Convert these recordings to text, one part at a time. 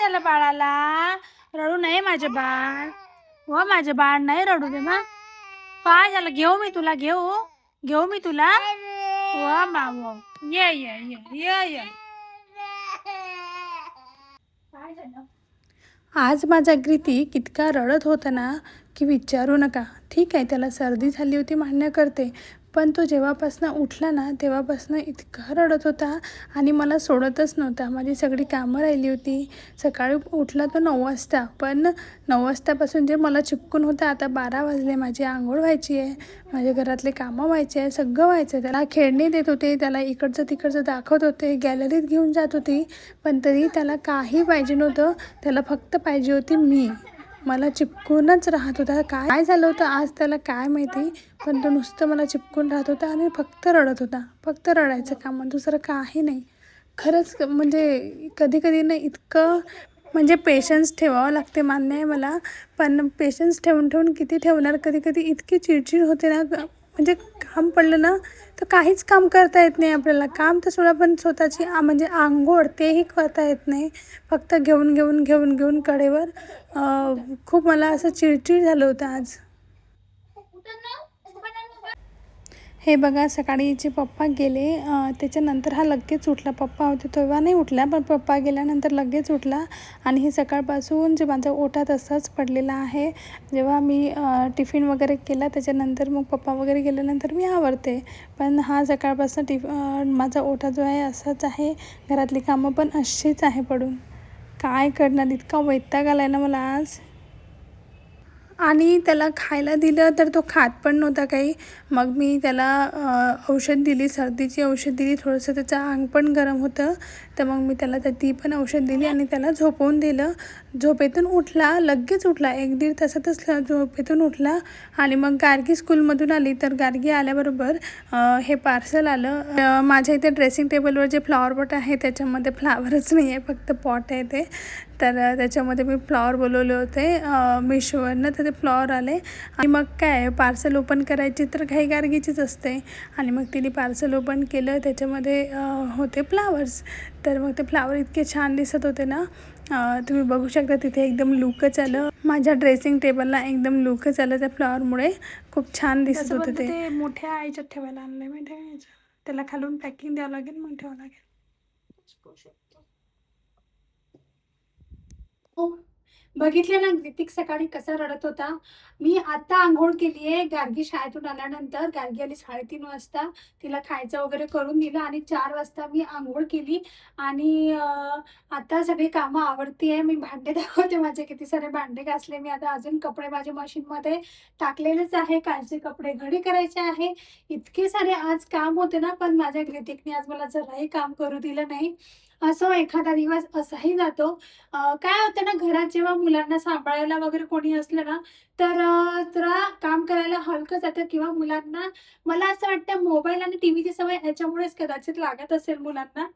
झालं बाळाला? रडू नये माझे बाळ. हो माझे बाळ, नाही रडू दे ना. काय झालं? घेऊ मी तुला, घेऊ मी तुला. वा मावो, ये ये ये ये ये. काय झालं? आज माझा ग्रीती कितका रडत होता ना की विचारू नका. ठीक आहे, त्याला सर्दी झाली होती मान्य करते, पण तो जेव्हापासनं उठला ना तेव्हापासनं इतका रडत होता आणि मला सोडतच नव्हता. माझी सगळी कामं राहिली होती. सकाळी उठला तो 9 वाजता, पण 9 वाजतापासून जे मला चिपकून होतं, आता 12 वाजले. माझी आंघोळ व्हायची आहे, माझ्या घरातले कामं व्हायचे आहे, सगळं व्हायचं आहे. त्याला खेळणी देत होते, त्याला इकडचं तिकडचं दाखवत होते, गॅलरीत घेऊन जात होती, पण तरी त्याला काही पाहिजे नव्हतं. त्याला फक्त पाहिजे होती मी. मला चिपकूनच राहत होता. काय झालं होतं आज त्याला काय माहिती, पण तो नुसतं मला चिपकून राहत होता आणि फक्त रडत होता. फक्त रडायचं काम, दुसरं काही नाही. खरंच म्हणजे कधी कधी ना इतकं म्हणजे पेशन्स ठेवावं लागते, मान्य आहे मला, पण पेशन्स ठेवून ठेवून किती ठेवणार. कधी कधी इतकी चिडचिड होते ना, म्हणजे काम पडलं ना तर काहीच काम करता येत नाही आपल्याला. काम तर सोडा, पण स्वतःची म्हणजे आंघोळ तेही करता येत नाही. फक्त घेऊन घेऊन घेऊन घेऊन कडेवर खूप मला असं चिडचिड झालं होतं आज. हे बघा, सकाळीचे पप्पा गेले, त्याच्यानंतर हा लगेच उठला. पप्पा होते तेव्हा नाही उठला, पण पप्पा गेल्यानंतर लगेच उठला. आणि हे सकाळपासून जे माझा ओटा तसाच पडलेला आहे. जेव्हा मी टिफिन वगैरे केला त्याच्यानंतर मग पप्पा वगैरे गेल्यानंतर मी आवरते, पण हा सकाळपासून माझा ओटा जो आहे असाच आहे. घरातली कामं पण अशीच आहे पडून. काय करणार, इतका वैताग आला आहे ना मला आज. आणि त्याला खायला दिलं तर तो खात पण नव्हता काही. मग मी त्याला औषध दिली, सर्दीची औषध दिली. थोडंसं त्याचं अंग पण गरम होतं, तर मग मी त्याला ती पण औषध दिली आणि त्याला झोपवून दिलं. झोपेतून उठला, लगेच उठला, 1-1.5 तासातच झोपेतून उठला. आणि मग गार्गी स्कूलमधून आली, तर गार्गी आल्याबरोबर हे पार्सल आलं. माझ्या इथे ड्रेसिंग टेबलवर जे फ्लॉवर पॉट आहे त्याच्यामध्ये फ्लावरच नाही आहे, फक्त पॉट आहे ते. तर त्याच्यामध्ये मी फ्लॉवर बोलवले होते मिशोवरनं, तर ते फ्लॉवर आले. आणि मग काय, पार्सल ओपन करायची तर काही गार्गीचीच असते. आणि मग तिने पार्सल ओपन केलं, त्याच्यामध्ये होते फ्लावर्स. तर मग ते फ्लावर इतके छान दिसत होते ना, तुम्ही बघू शकता. तिथे एकदम लुकच आलं, माझ्या ड्रेसिंग टेबलला एकदम लुकच आलं त्या फ्लॉवरमुळे. खूप छान दिसत होतं ते. मोठ्या आईच्यात ठेवायला आणलं मी, ठेवायचं त्याला खालून पॅकिंग द्यावं लागेल, मग ठेवावं लागेल. बघितले ना ग्रितिक सकाळी कसा रडत होता. मी आता आंघोळ केली आहे. गार्गी शाळेतून आल्यानंतर, गार्गी आली 3:30 वाजता. तिला खायचं वगैरे करून दिलं आणि 4 वाजता मी आंघोळ केली. आणि आता सगळी कामं आवरती आहे. मी भांडे दाखवते, माझे किती सारे भांडे घासले मी. आता अजून कपडे माझ्या मशीनमध्ये टाकलेलेच आहे, कालचे कपडे घडी करायचे आहे. इतके सारे आज काम होते ना, पण माझ्या ग्रितिकने आज मला जराही काम करू दिलं नाही. असं एखादा दिवस असाही जातो. काय होतं ना, घरात जेव्हा मुलांना सांभाळायला वगैरे कोणी असलं ना, तर जरा काम करायला हलकं जातं. किंवा मुलांना, मला असं वाटतं मोबाईल आणि टीव्हीची सवय ह्याच्यामुळेच कदाचित लागत असेल मुलांना,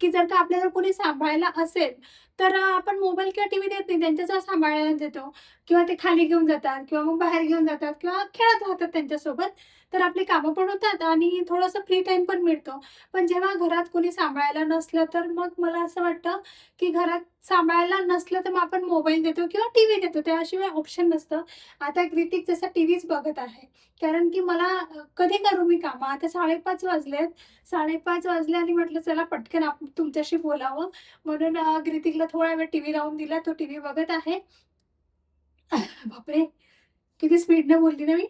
की जर का आपल्याला कोणी सांभाळायला असेल, तर आपण मोबाईल किंवा टीव्ही देत नाही, त्यांच्याजवळ सांभाळायला देतो. किंवा ते खाली घेऊन जातात किंवा मग बाहेर घेऊन जातात किंवा खेळत राहतात त्यांच्यासोबत. तर आपली कामं पण होतात आणि थोडंसं फ्री टाईम पण मिळतो. पण जेव्हा घरात कोणी सांभाळायला नसलं, तर मग मला असं वाटतं, की घरात सांभाळायला नसलं तर मग आपण मोबाईल देतो किंवा टीव्ही देतो, त्याशिवाय ऑप्शन नसतं. आता कृतिक जसं टीव्हीच बघत आहे, कारण की मला कधी करू मी कामं. आता 5:30 वाजलेत. 5:30 वाजले आणि म्हटलं चला पटकन तुमच्याशी बोलावं. म्हणून कृतिकला थोडा वेळ टीव्ही लावून दिला. तो टीव्ही बघत आहे. बापरे! किती स्पीडने बोलली ना मी.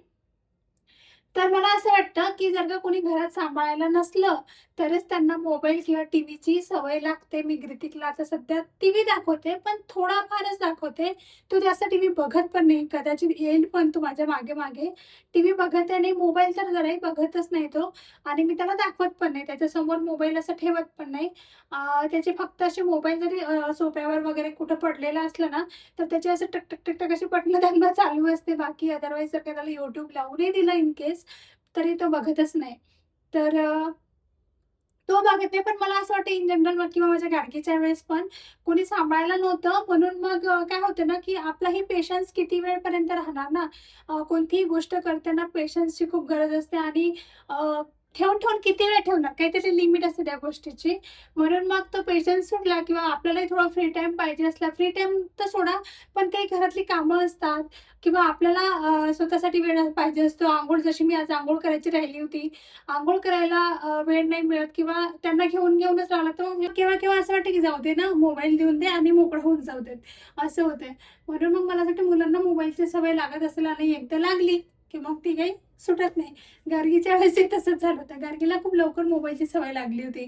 तर मला असं वाटतं, की जर का कोणी घरात सांभाळायला नसलं, तरच त्यांना मोबाईल किंवा टीव्हीची सवय लागते. मी कृतिकला आता सध्या टीव्ही दाखवते, पण थोडाफारच दाखवते. तो जास्त टीव्ही बघत पण नाही. कदाचित येईल पण तो माझ्या मागे-मागे. टीव्ही बघत आहे आणि मोबाईल तर जराही बघतच नाही तो. आणि मी त्याला दाखवत पण नाही. त्याच्यासमोर मोबाईल असं ठेवत पण नाही. त्याचे फक्त असे मोबाईल जरी सोफ्यावर वगैरे कुठं पडलेला असला ना, तर त्याचे असं टक, टक, टक, टक अशी बटणं दाबणं चालू असते. बाकी अदरवाईज जर का त्याला YouTube लावूनही दिलं इन केस, तरी तो बघतच नाही. तर तो बघत नाही. पण मला असं वाटतं इन जनरल किंवा माझ्या गाडगीच्या वेळेस पण कोणी सांभाळायला नव्हतं. म्हणून मग काय होतं ना, की आपलाही पेशन्स किती वेळपर्यंत राहणार ना. कोणतीही गोष्ट करताना पेशन्सची खूप गरज असते. आणि ठेवून ठेवून किती वेळ ठेवणार, काहीतरी लिमिट असते त्या गोष्टीची. म्हणून मग तो पेशन्स सुटला किंवा आपल्यालाही थोडा फ्री टाईम पाहिजे असला, फ्री टाईम तर सोडा, पण काही घरातली कामं असतात किंवा आपल्याला स्वतःसाठी वेळ पाहिजे असतो. अंघोळ, जशी मी आज अंघोळ करायची राहिली होती, अंघोळ करायला वेळ नाही मिळत किंवा त्यांना घेऊनच राहावं लागतं. मग केव्हा-केव्हा असं वाटतं की जाऊ दे ना, मोबाईल देऊन दे आणि मोकळं होऊन जाऊ देत, असं होतंय. म्हणून मग मला असं वाटतं मुलांना मोबाईलची सवय लागत असेल आणि एकदा लागली की मग ती काही सुटत नाही. गार्गीच्या वेळेसही तसंच झालं होतं. गार्गीला खूप लवकर मोबाईलची सवय लागली होती.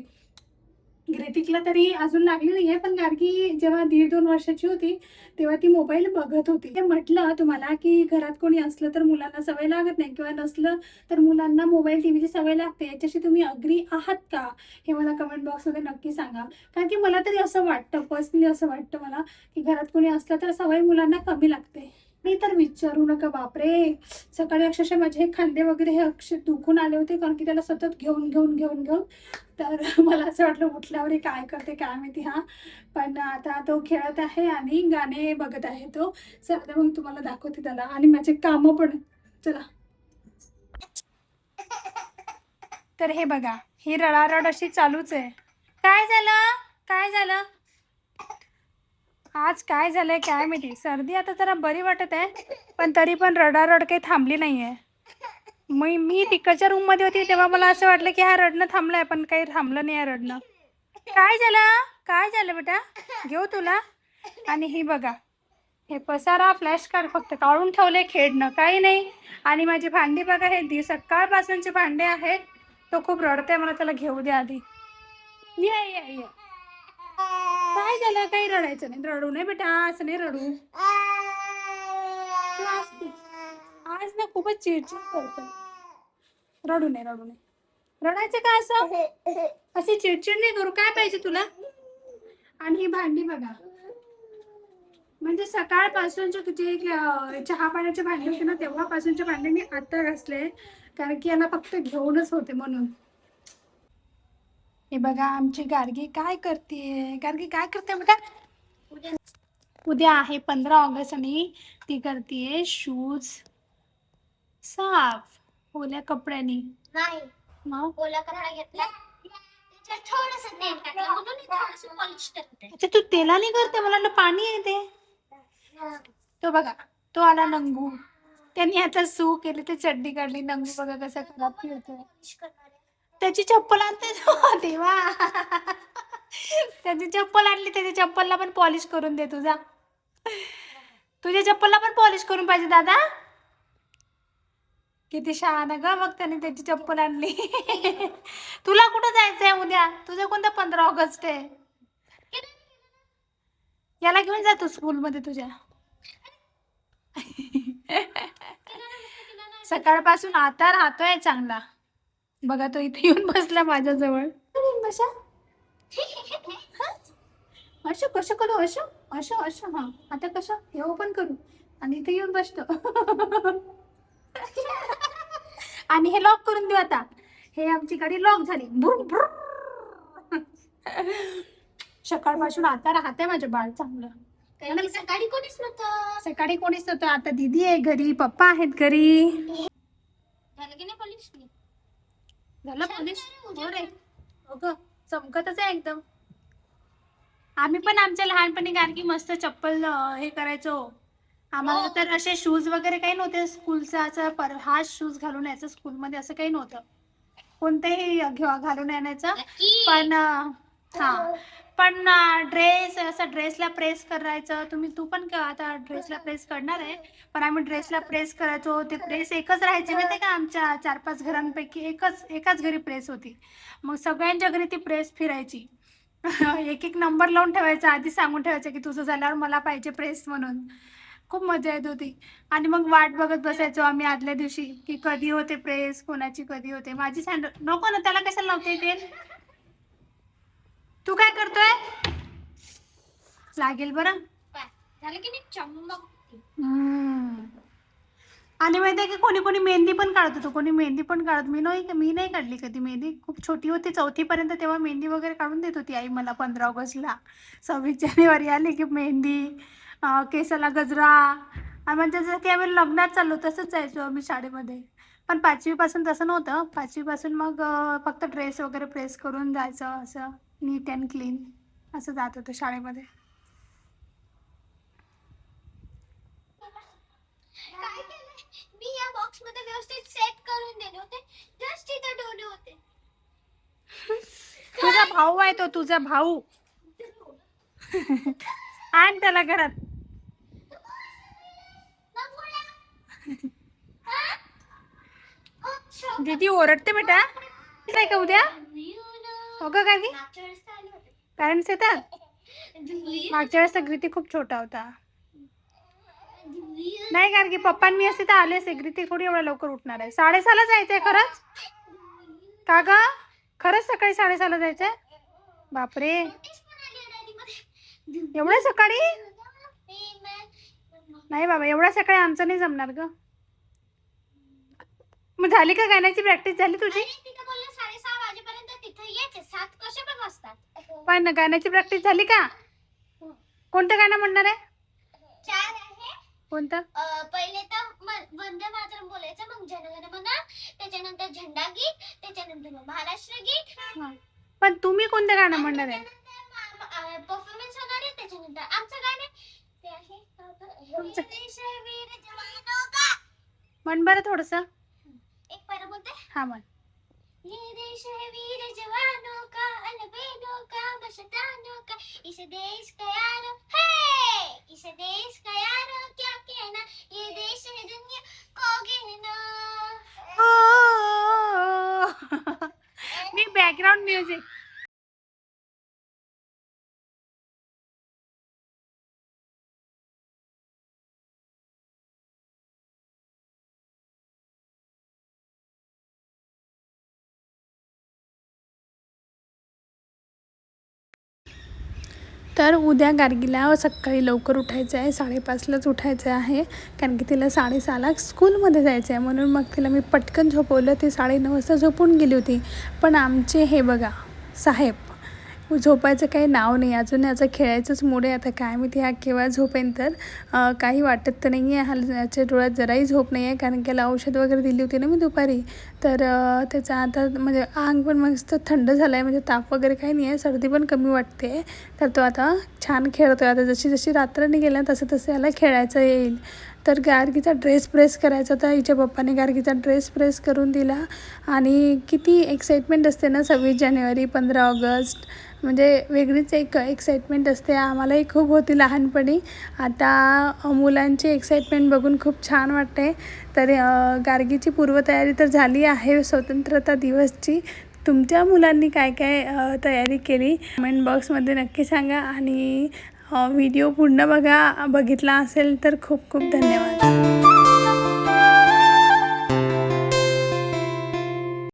ग्रेतिकला तरी अजून लागली नाहीये, पण गार्गी जेव्हा 1.5-2 वर्षाची होती, तेव्हा ती मोबाईल बघत होती. ते म्हटलं तुम्हाला, की घरात कोणी असलं तर मुलांना सवय लागत नाही किंवा नसलं तर मुलांना मोबाईल, टीव्हीची सवय लागते. याच्याशी तुम्ही अग्री आहात का? हे मला कमेंट बॉक्समध्ये नक्की सांगा. कारण की मला तरी असं वाटतं, पर्सनली असं वाटतं मला, की घरात कोणी असलं तर सवय मुलांना कमी लागते. मी तर विचारू नका, बापरे! सकाळी अक्षरशः माझे खांदे वगैरे हे दुखून आले होते, कारण की त्याला सतत घेऊन तर मला असं वाटलं उठल्यावर हे काय करते काय माहिती. हां, पण आता तो खेळत आहे आणि गाणे बघत आहे तो. चला मग तुम्हाला दाखवते त्याला आणि माझे कामं पण. चला. तर हे बघा, ही रडारड अशी चालूच आहे. काय झालं? काय झालं? आज काय झालंय काय माहिती. सर्दी आता जरा बरी वाटत आहे, पण तरी पण रडारड काही थांबली नाहीये. मी तिकडच्या रूममध्ये होती तेव्हा मला असं वाटलं की हा रडणं थांबलंय, पण काही थांबलं नाही आहे रडणं. काय झालं? काय झालं बेटा? घेऊ तुला? आणि ही बघा, हे पसारा फ्लॅश कार्ड फक्त काढून ठेवले, खेळणं काही नाही. आणि माझी भांडी बघा, हे सकाळपासूनचे भांडे आहेत. तो खूप रडते, मला त्याला घेऊ द्या आधी. ये. काय झालं? काही रडायचं नाही, रडू नये बेटा, असं नाही रडू. आज ना खूपच चिडचिड करतो. रडू नये. रडायचं का असं? अशी चिडचिड नाही करू. काय पाहिजे तुला? आणि ही भांडी बघा, म्हणजे सकाळपासूनचे तुझे चहा पाण्याचे भांडे होते ना, तेव्हापासूनचे भांडे मी आता घासले, कारण की याला फक्त घेऊनच होते म्हणून. हे बघा, आमची गार्गी काय करते. गार्गी काय करते बेटा? उद्या आहे 15 ऑगस्ट आणि ती करते शूज साफ ओल्या कपड्यानी. नाही, मग ओला कपडा घेतला, थोडस तेल टाकलं म्हणून थोडस पॉलिश करते. अच्छा, तू तेलाने करते? मला वाटलं पाणी येते. तो बघा, तो आला नंगू. त्यांनी आता सू केली, ते चड्डी काढली. नंगू बघा कसा खराब होतोय. त्याची चप्पल आणते देवा. त्याची चप्पल आणली, त्याच्या चप्पलला पण पॉलिश करून दे. तुझ्या चप्पलला पण पॉलिश करून पाहिजे दादा. किती शहाणा ग, मग त्याने त्याची चप्पल आणली. तुला कुठं जायचंय उद्या? तुझं कोणतं 15 ऑगस्ट आहे? याला घेऊन जातो स्कूल मध्ये तुझ्या. सकाळपासून आता राहतोय चांगला. बघा, तो इथे येऊन बसला माझ्याजवळ. बसा. असं कसं करू? असं हा. आता कसं हे ओपन करू आणि इथे येऊन बसतो. आणि हे लॉक करून देऊ आता. हे आमची गाडी लॉक झाली. सकाळपासून आता राहते माझं बाळ चांगलं. सकाळी कोणीच नव्हतं. आता दीदी आहे घरी, पप्पा आहेत घरी. झालं की नाही पॉलिश? झालं पॉलिश? हो रे, अगं चमकतच आहे एकदम. आम्ही पण आमच्या लहानपणी गार्गी मस्त चप्पल हे करायचो. आम्हाला तर असे शूज वगैरे काही नव्हते. स्कूलचा असं हा शूज घालून यायचं स्कूलमध्ये, असं काही नव्हतं. कोणतेही घालून आणायचं. पण पण ड्रेस, असं ड्रेसला प्रेस करायचं. तू पण आता ड्रेसला प्रेस करणार आहे, पण आम्ही ड्रेसला प्रेस करायचो. ते प्रेस एकच राहायची माहिती का, आमच्या 4-5 घरांपैकी एकाच घरी प्रेस होती. मग सगळ्यांच्या घरी ती प्रेस फिरायची. एक नंबर लावून ठेवायचा, आधी सांगून ठेवायचं की तुझं झाल्यावर मला पाहिजे प्रेस म्हणून. खूप मजा येत होती. आणि मग वाट बघत बसायचो आम्ही आदल्या दिवशी की कधी होते प्रेस, कोणाची कधी होते. माझी सँडल नको ना, त्याला कशाला लावते तेल? तू काय करतोय? लागेल बरं. झालं की नाही चमक. आणि माहिती आहे की कोणी कोणी मेहंदी पण काढत होतं. मी नाही काढली कधी मेहंदी. खूप छोटी होती 4थी पर्यंत, तेव्हा मेहंदी वगैरे काढून देत होती आई मला. 15 ऑगस्टला 26 जानेवारी आली की मेहंदी, केसाला गजरा, म्हणजे जसं की आम्ही लग्नात चाललो तसंच जायचो आम्ही शाळेमध्ये. पण 5वीपासून तसं नव्हतं. 5वीपासून मग फक्त ड्रेस वगैरे प्रेस करून जायचं, असं नीट अँड क्लीन असं जात होतं शाळेमध्ये. काय केलंय मी या बॉक्स मध्ये व्यवस्थित सेट करून दिले होते, जस्ट इथे ठेवले होते. तुझा भाऊ आहे तो, तुझा भाऊ. आण त्याला घरात. दीदी ओरडते बेटा. काय का उद्या हो का काय पॅरेंट्स येतात. मागच्या वेळेस तर ग्रीती खूप छोटा होता. नाही कारण की पप्पा मी असते तर आले असते. ग्रीती थोडी एवढ्या लवकर उठणार आहे. 6:30ला जायचंय खरंच का ग? खरंच सकाळी 6:30ला जायचंय? बापरे, एवढ्या सकाळी? नाही बाबा, एवढ्या सकाळी आमचं नाही जमणार ग. मग झाली का गाण्याची प्रॅक्टिस झाली तुझी? तिथे बोलले 6:30 वाजेपर्यंत तिथे यायचे, 7 कसे पण वाजतात. पण गाण्याची प्रॅक्टिस झाली का? कोणतं गाणं म्हणणार आहे? 4 आहे. कोणतं? पहिले तर वंदे मातरम बोलायचं, मग जनगण मन, त्याच्यानंतर झेंडा गीत, त्याच्यानंतर महाराष्ट्र गीत. पण तुम्ही कोणतं गाणं म्हणणार आहे? परफॉर्मन्स होणार आहे. त्याच्यानंतर आमचं गाणं ते आहे देश वीर जवानों का. म्हण बरं थोडस. एक पैरा बोलते. हा म्हण. ये देश है वीर जवानों का, अलबेदों का, मस्तानों का, इस देश का यारो है, इस देश का यारो क्या कहना, ये देश है दुनिया को गिनना. मी बॅकग्राऊंड म्युझिक. तर उद्या गार्गीला सकाळी लवकर उठायचं आहे. 5:30लाच उठायचं आहे, कारण की तिला 6:30ला स्कूलमध्ये जायचं आहे. म्हणून मग तिला मी पटकन झोपवलं. ती 9:30 वाजता झोपून गेली होती. पण आमचे हे बघा साहेब, झोपायचं काही नाव नाही. अजून याचं खेळायचंच मूड आहे. आता काय माहिती हा केव्हा झोपेन. तर काही वाटत तर नाही आहे. याच्या डोळ्यात जराही झोप नाही आहे, कारण की याला औषध वगैरे दिली होती ना मी दुपारी. तर त्याचा आता म्हणजे अंग पण मस्त थंड झालं आहे, म्हणजे ताप वगैरे काही नाही आहे. सर्दी पण कमी वाटते. तर तो आता छान खेळतो आहे. आता जशी जशी रात्र निघेल तसं तसं याला खेळायचं येईल. तर गार्गीचा ड्रेस प्रेस करायचा होता. हिच्या पप्पाने गार्गीचा ड्रेस प्रेस करून दिला. आणि किती एक्साइटमेंट असते ना 26 जानेवारी, 15 ऑगस्ट, म्हणजे वेगळीच एक एक्साइटमेंट असते. आम्हालाही खूप होती लहानपणी. आता मुलांची एक्साइटमेंट बघून खूप छान वाटते. तर गार्गीची पूर्वतयारी तर झाली आहे स्वतंत्रता दिवसची. तुमच्या मुलांनी काय काय तयारी केली कमेंट बॉक्समध्ये नक्की सांगा. आणि व्हिडिओ पूर्ण बघितला असेल तर खूप खूप धन्यवाद.